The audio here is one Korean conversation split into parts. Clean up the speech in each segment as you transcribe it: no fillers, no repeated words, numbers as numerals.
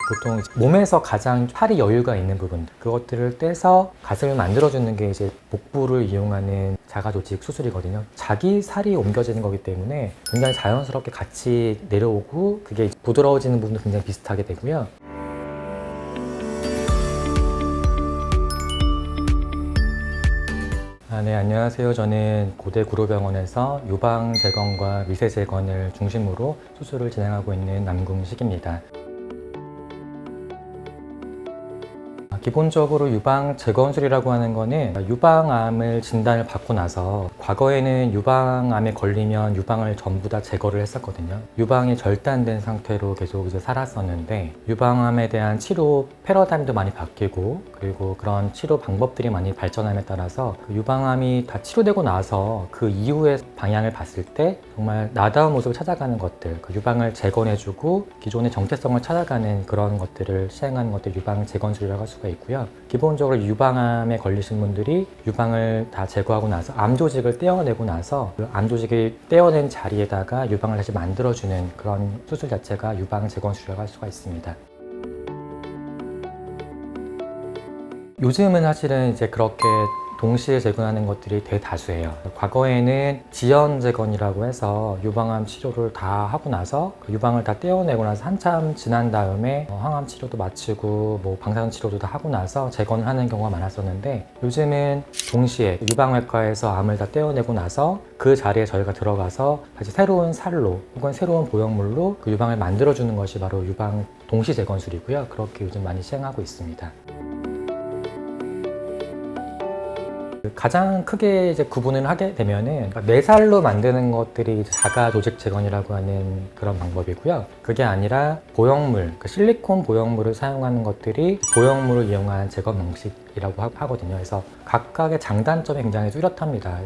보통 몸에서 가장 살이 여유가 있는 부분들, 그것들을 떼서 가슴을 만들어주는 게 이제 복부를 이용하는 자가조직 수술이거든요. 자기 살이 옮겨지는 거기 때문에 굉장히 자연스럽게 같이 내려오고 그게 부드러워지는 부분도 굉장히 비슷하게 되고요. 네, 안녕하세요. 저는 고대구로병원에서 유방재건과 미세재건을 중심으로 수술을 진행하고 있는 남궁식입니다. 기본적으로 유방재건술이라고 하는 거는 유방암을 진단을 받고 나서 과거에는 유방암에 걸리면 유방을 전부 다 제거를 했었거든요. 유방이 절단된 상태로 계속 이제 살았었는데 유방암에 대한 치료 패러다임도 많이 바뀌고 그리고 그런 치료 방법들이 많이 발전함에 따라서 그 유방암이 다 치료되고 나서 그 이후의 방향을 봤을 때 정말 나다운 모습을 찾아가는 것들, 그 유방을 재건해주고 기존의 정체성을 찾아가는 그런 것들을 시행하는 것들 유방재건술이라고 할 수가 있고요. 기본적으로 유방암에 걸리신 분들이 유방을 다 제거하고 나서 암 조직을 떼어내고 나서 그 암 조직을 떼어낸 자리에다가 유방을 다시 만들어주는 그런 수술 자체가 유방재건술이라고 할 수가 있습니다. 요즘은 사실은 이제 그렇게 동시에 재건하는 것들이 대다수예요. 과거에는 지연 재건이라고 해서 유방암 치료를 다 하고 나서 그 유방을 다 떼어내고 나서 한참 지난 다음에 항암 치료도 마치고 뭐 방사선 치료도 다 하고 나서 재건을 하는 경우가 많았었는데 요즘은 동시에 유방외과에서 암을 다 떼어내고 나서 그 자리에 저희가 들어가서 다시 새로운 살로 혹은 새로운 보형물로 그 유방을 만들어주는 것이 바로 유방 동시 재건술이고요. 그렇게 요즘 많이 시행하고 있습니다. 가장 크게 이제 구분을 하게 되면은 뇌살로 만드는 것들이 자가 조직 재건이라고 하는 그런 방법이고요. 그게 아니라 보형물, 실리콘 보형물을 사용하는 것들이 보형물을 이용한 재건 방식이라고 하거든요. 그래서 각각의 장단점이 굉장히 뚜렷합니다.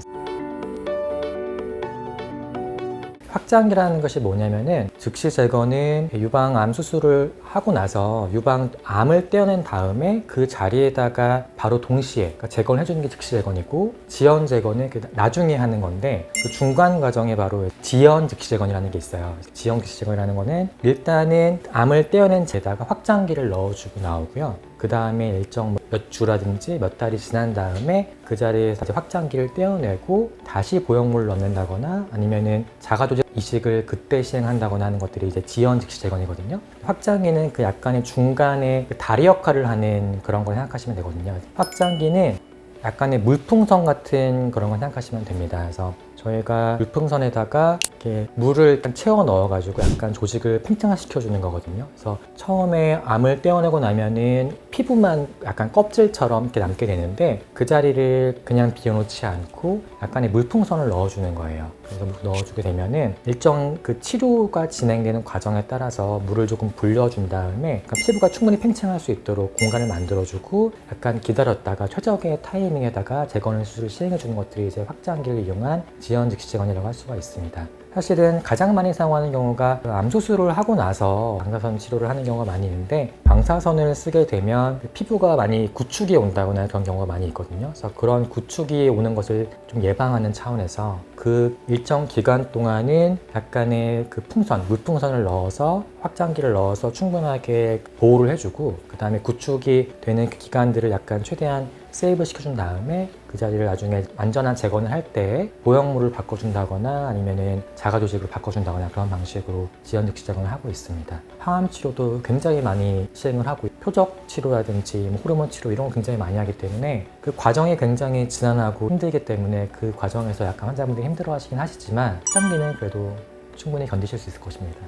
확장기라는 것이 뭐냐면은 즉시 재건은 유방암 수술을 하고 나서 유방암을 떼어낸 다음에 그 자리에다가 바로 동시에 그러니까 재건을 해주는 게 즉시 재건이고 지연 재건은 나중에 하는 건데 그 중간 과정에 바로 지연 즉시 재건이라는 게 있어요. 지연 즉시 재건이라는 거는 일단은 암을 떼어낸 데다가 확장기를 넣어주고 나오고요. 그 다음에 일정 몇 주라든지 몇 달이 지난 다음에 그 자리에서 확장기를 떼어내고 다시 보형물을 넣는다거나 아니면은 자가조직 이식을 그때 시행한다거나 하는 것들이 이제 지연 즉시 재건이거든요. 확장기는 그 약간의 중간에 그 다리 역할을 하는 그런 걸 생각하시면 되거든요. 확장기는 약간의 물풍선 같은 그런 걸 생각하시면 됩니다. 그래서 저희가 물풍선에다가 이렇게 물을 일단 채워 넣어가지고 약간 조직을 팽창시켜 주는 거거든요. 그래서 처음에 암을 떼어내고 나면은 피부만 약간 껍질처럼 이렇게 남게 되는데 그 자리를 그냥 비워놓지 않고 약간의 물풍선을 넣어주는 거예요. 그래서 넣어주게 되면은 일정 그 치료가 진행되는 과정에 따라서 물을 조금 불려준 다음에 그러니까 피부가 충분히 팽창할 수 있도록 공간을 만들어주고 약간 기다렸다가 최적의 타이밍에다가 재건 수술을 시행해주는 것들이 이제 확장기를 이용한 지연 즉시 재건이라고 할 수가 있습니다. 사실은 가장 많이 사용하는 경우가 암 수술을 하고 나서 방사선 치료를 하는 경우가 많이 있는데 방사선을 쓰게 되면 피부가 많이 구축이 온다거나 그런 경우가 많이 있거든요. 그래서 그런 구축이 오는 것을 좀 예방하는 차원에서 그 일정 기간 동안은 약간의 그 풍선, 물풍선을 넣어서 확장기를 넣어서 충분하게 보호를 해주고 그 다음에 구축이 되는 그 기간들을 약간 최대한 세이브 시켜준 다음에 그 자리를 나중에 완전한 재건을 할 때 보형물을 바꿔준다거나 아니면은 자가조직을 바꿔준다거나 그런 방식으로 지연 즉시 재건을 하고 있습니다. 항암 치료도 굉장히 많이 시행을 하고 표적 치료라든지 호르몬 치료 이런 거 굉장히 많이 하기 때문에 그 과정이 굉장히 지난하고 힘들기 때문에 그 과정에서 약간 환자분들이 힘들어 하시긴 하시지만 확장기는 그래도 충분히 견디실 수 있을 것입니다.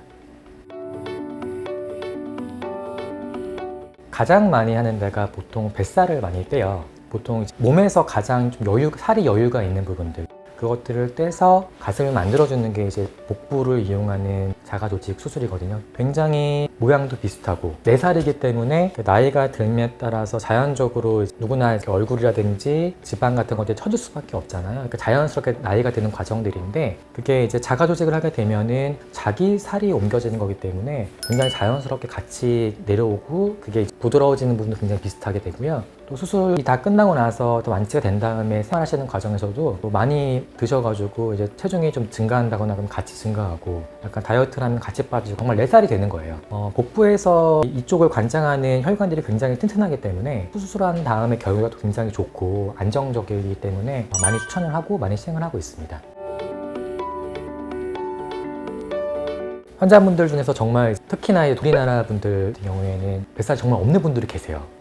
가장 많이 하는 데가 보통 뱃살을 많이 떼요. 보통 몸에서 가장 좀 살이 여유가 있는 부분들, 그것들을 떼서 가슴을 만들어주는 게 이제 복부를 이용하는 자가조직 수술이거든요. 굉장히 모양도 비슷하고 4살이기 때문에 나이가 들에 따라서 자연적으로 누구나 얼굴이라든지 지방 같은 것들이 처질 수밖에 없잖아요. 그러니까 자연스럽게 나이가 드는 과정들인데 그게 이제 자가조직을 하게 되면은 자기 살이 옮겨지는 거기 때문에 굉장히 자연스럽게 같이 내려오고 그게 부드러워지는 부분도 굉장히 비슷하게 되고요. 또 수술이 다 끝나고 나서 또 완치가 된 다음에 생활하시는 과정에서도 많이 많이 드셔가지고 이제 체중이 좀 증가한다거나 그러면 같이 증가하고 약간 다이어트를 하면 같이 빠지고 정말 4살이 되는 거예요. 복부에서 이쪽을 관장하는 혈관들이 굉장히 튼튼하기 때문에 수술한 다음에 결과도 굉장히 좋고 안정적이기 때문에 많이 추천을 하고 많이 시행을 하고 있습니다. 환자분들 중에서 정말 특히나 우리나라 분들 같은 경우에는 뱃살이 정말 없는 분들이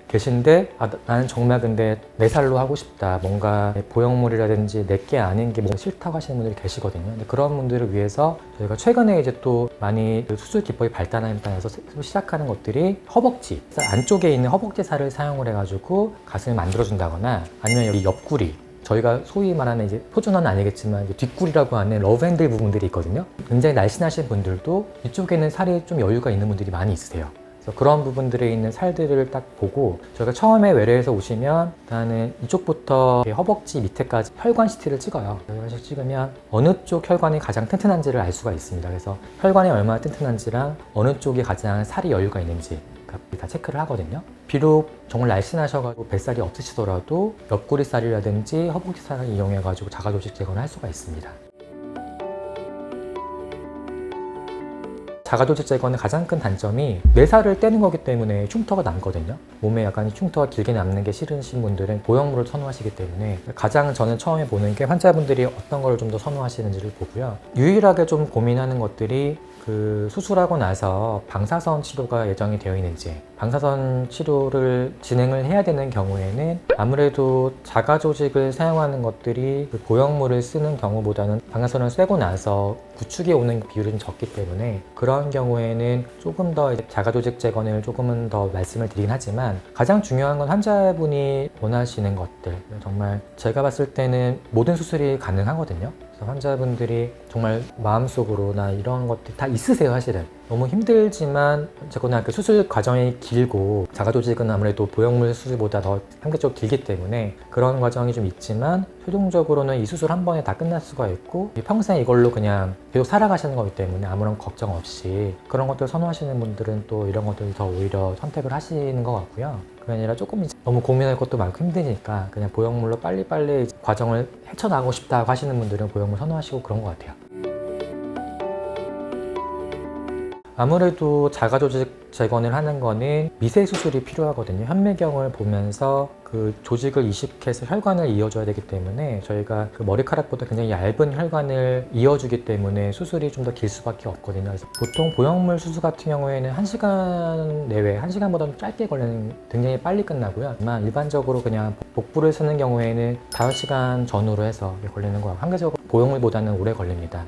계신데 나는 정말 근데 4살로 하고 싶다, 뭔가 보형물이라든지 내게 아닌 게 뭔가 싫다고 하시는 분들이 계시거든요. 근데 그런 분들을 위해서 저희가 최근에 이제 또 많이 수술 기법이 발달하면서 시작하는 것들이 허벅지 안쪽에 있는 허벅지 살을 사용을 해가지고 가슴을 만들어준다거나 아니면 여기 옆구리, 저희가 소위 말하는 이제 표준어는 아니겠지만 이제 뒷구리라고 하는 러브핸들 부분들이 있거든요. 굉장히 날씬하신 분들도 이쪽에는 살이 좀 여유가 있는 분들이 많이 있으세요. 그래서 그런 부분들에 있는 살들을 딱 보고 저희가 처음에 외래에서 오시면 일단은 이쪽부터 허벅지 밑에까지 혈관 CT를 찍어요. 혈관 찍으면 어느 쪽 혈관이 가장 튼튼한지를 알 수가 있습니다. 그래서 혈관이 얼마나 튼튼한지랑 어느 쪽이 가장 살이 여유가 있는지 다 체크를 하거든요. 비록 정말 날씬하셔가지고 뱃살이 없으시더라도 옆구리살이라든지 허벅지살을 이용해가지고 자가조직 제거를 할 수가 있습니다. 자가조직 제거는 가장 큰 단점이 뇌살을 떼는 거기 때문에 흉터가 남거든요. 몸에 약간 흉터가 길게 남는 게 싫으신 분들은 보형물을 선호하시기 때문에 가장 저는 처음에 보는 게 환자분들이 어떤 걸 좀 더 선호하시는지를 보고요. 유일하게 좀 고민하는 것들이 그 수술하고 나서 방사선 치료가 예정이 되어 있는지, 방사선 치료를 진행을 해야 되는 경우에는 아무래도 자가조직을 사용하는 것들이 그 보형물을 쓰는 경우보다는 방사선을 쐬고 나서 구축이 오는 비율이 좀 적기 때문에 그런 경우에는 조금 더 자가조직 제거를 조금은 더 말씀을 드리긴 하지만 가장 중요한 건 환자분이 원하시는 것들, 정말 제가 봤을 때는 모든 수술이 가능하거든요. 그래서 환자분들이 정말 마음속으로나 이런 것들 다 있으세요. 사실은 너무 힘들지만 어쨌거나 그 수술 과정이 길고 자가조직은 아무래도 보형물 수술보다 더 한계적으로 길기 때문에 그런 과정이 좀 있지만 최종적으로는 이 수술 한 번에 다 끝날 수가 있고 평생 이걸로 그냥 계속 살아가시는 거기 때문에 아무런 걱정 없이 그런 것들 선호하시는 분들은 또 이런 것들 더 오히려 선택을 하시는 것 같고요. 그게 아니라 조금 너무 고민할 것도 많고 힘드니까 그냥 보형물로 빨리빨리 과정을 헤쳐나가고 싶다고 하시는 분들은 보형물 선호하시고 그런 것 같아요. 아무래도 자가조직 재건을 하는 거는 미세 수술이 필요하거든요. 현미경을 보면서 그 조직을 이식해서 혈관을 이어줘야 되기 때문에 저희가 그 머리카락보다 굉장히 얇은 혈관을 이어주기 때문에 수술이 좀 더 길 수밖에 없거든요. 그래서 보통 보형물 수술 같은 경우에는 1시간 내외, 1시간보다 좀 짧게 걸리는, 굉장히 빨리 끝나고요. 하지만 일반적으로 그냥 복부를 쓰는 경우에는 5시간 전후로 해서 걸리는 거고 한계적으로 보형물보다는 오래 걸립니다.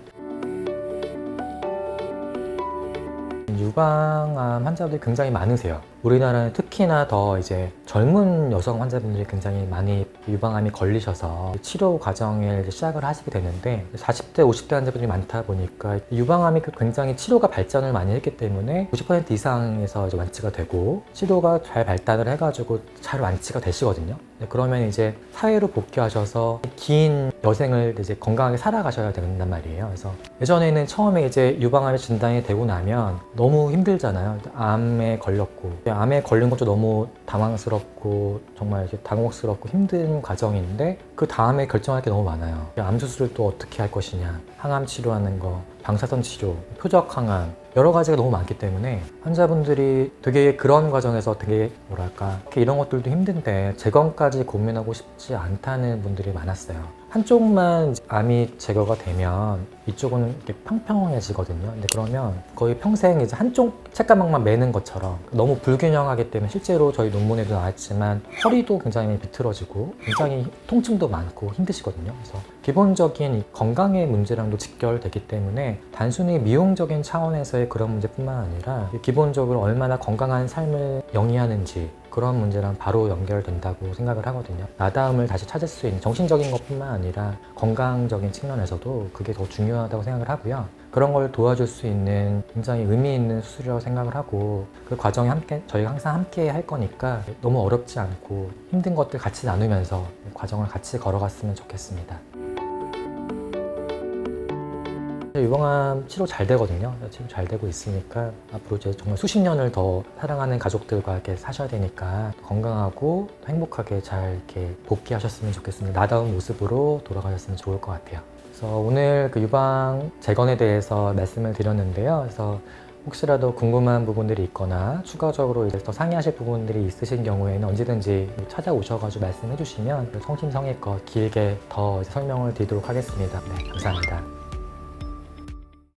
유방암 환자분들이 굉장히 많으세요. 우리나라는 특히나 더 이제 젊은 여성 환자분들이 굉장히 많이 유방암이 걸리셔서 치료 과정을 시작을 하시게 되는데 40대, 50대 환자분들이 많다 보니까 유방암이 굉장히 치료가 발전을 많이 했기 때문에 90% 이상에서 이제 완치가 되고 치료가 잘 발달을 해가지고 잘 완치가 되시거든요. 그러면 이제 사회로 복귀하셔서 긴 여생을 이제 건강하게 살아가셔야 된단 말이에요. 그래서 예전에는 처음에 이제 유방암이 진단이 되고 나면 너무 힘들잖아요. 암에 걸렸고 암에 걸린 것도 너무 당황스럽고 정말 이렇게 당혹스럽고 힘든 과정인데 그 다음에 결정할 게 너무 많아요. 암 수술을 또 어떻게 할 것이냐, 항암 치료하는 거, 방사선 치료, 표적 항암 여러 가지가 너무 많기 때문에 환자분들이 되게 그런 과정에서 되게 뭐랄까 이런 것들도 힘든데 재건까지 고민하고 싶지 않다는 분들이 많았어요. 한쪽만 암이 제거가 되면 이쪽은 이렇게 평평해지거든요. 근데 그러면 거의 평생 이제 한쪽 책가방만 매는 것처럼 너무 불균형하기 때문에 실제로 저희 논문에도 나왔지만 허리도 굉장히 비틀어지고 굉장히 통증도 많고 힘드시거든요. 그래서 기본적인 건강의 문제랑도 직결되기 때문에 단순히 미용적인 차원에서의 그런 문제뿐만 아니라 기본적으로 얼마나 건강한 삶을 영위하는지 그런 문제랑 바로 연결된다고 생각을 하거든요. 나다움을 다시 찾을 수 있는 정신적인 것뿐만 아니라 건강적인 측면에서도 그게 더 중요하다고 생각을 하고요. 그런 걸 도와줄 수 있는 굉장히 의미 있는 수술이라고 생각을 하고 그 과정에 함께 저희가 항상 함께 할 거니까 너무 어렵지 않고 힘든 것들 같이 나누면서 과정을 같이 걸어갔으면 좋겠습니다. 유방암 치료 잘 되거든요. 치료 잘 되고 있으니까 앞으로 이제 정말 수십 년을 더 사랑하는 가족들과 이렇게 사셔야 되니까 건강하고 행복하게 잘 이렇게 복귀하셨으면 좋겠습니다. 나다운 모습으로 돌아가셨으면 좋을 것 같아요. 그래서 오늘 그 유방 재건에 대해서 말씀을 드렸는데요. 그래서 혹시라도 궁금한 부분들이 있거나 추가적으로 이제 더 상의하실 부분들이 있으신 경우에는 언제든지 찾아오셔가지고 말씀해 주시면 성심성의껏 길게 더 설명을 드리도록 하겠습니다. 네, 감사합니다.